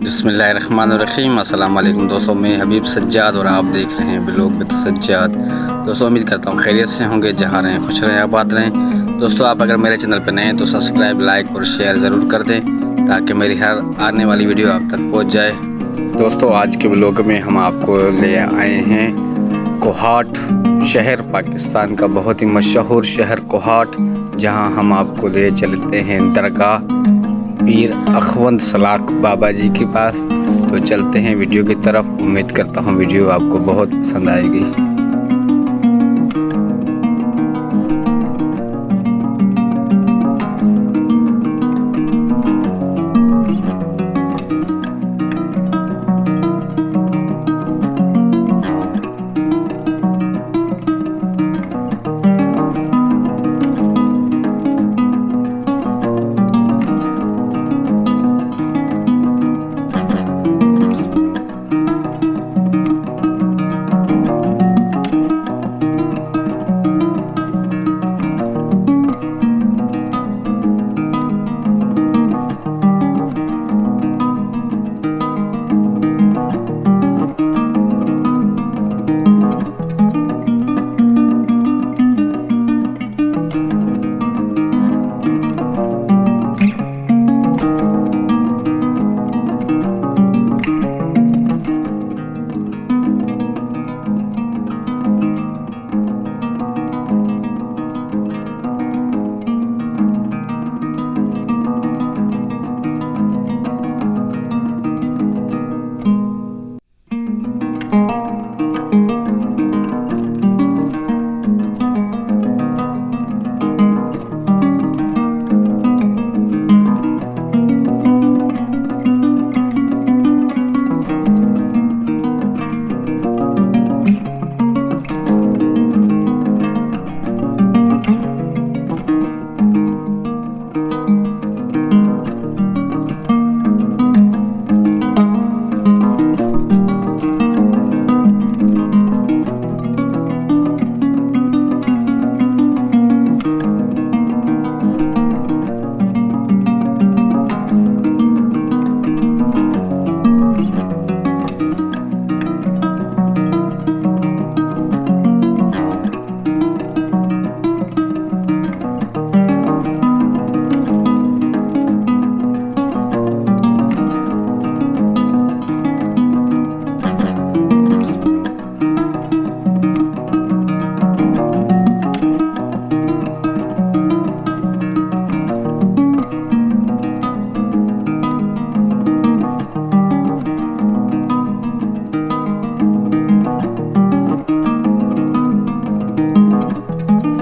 बिस्मिल्लाहिर्रहमानिर्रहीम। अस्सलाम वालेकुम दोस्तों, मैं हबीब सज्जाद और आप देख रहे हैं ब्लॉग विद सज्जाद। दोस्तों उम्मीद करता हूँ खैरियत से होंगे, जहाँ रहें खुश रहें, आबाद रहें। दोस्तों आप अगर मेरे चैनल पर नए हैं तो सब्सक्राइब, लाइक और शेयर ज़रूर कर दें ताकि मेरी हर आने वाली वीडियो आप तक पहुँच जाए। दोस्तों आज के ब्लॉग में हम आपको ले आए हैं कोहाट शहर, पाकिस्तान का बहुत ही मशहूर शहर कोहाट, जहाँ हम आपको ले चलते हैं दरगाह पीर अखवंद सलाक बाबा जी के पास। तो चलते हैं वीडियो की तरफ। उम्मीद करता हूँ वीडियो आपको बहुत पसंद आएगी।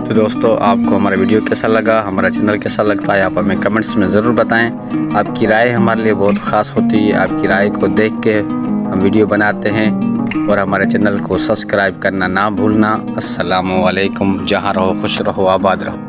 तो दोस्तों आपको हमारा वीडियो कैसा लगा, हमारा चैनल कैसा लगता है, आप हमें कमेंट्स में ज़रूर बताएं। आपकी राय हमारे लिए बहुत ख़ास होती है। आपकी राय को देख के हम वीडियो बनाते हैं। और हमारे चैनल को सब्सक्राइब करना ना भूलना। अस्सलामु अलैकुम। जहाँ रहो खुश रहो, आबाद रहो।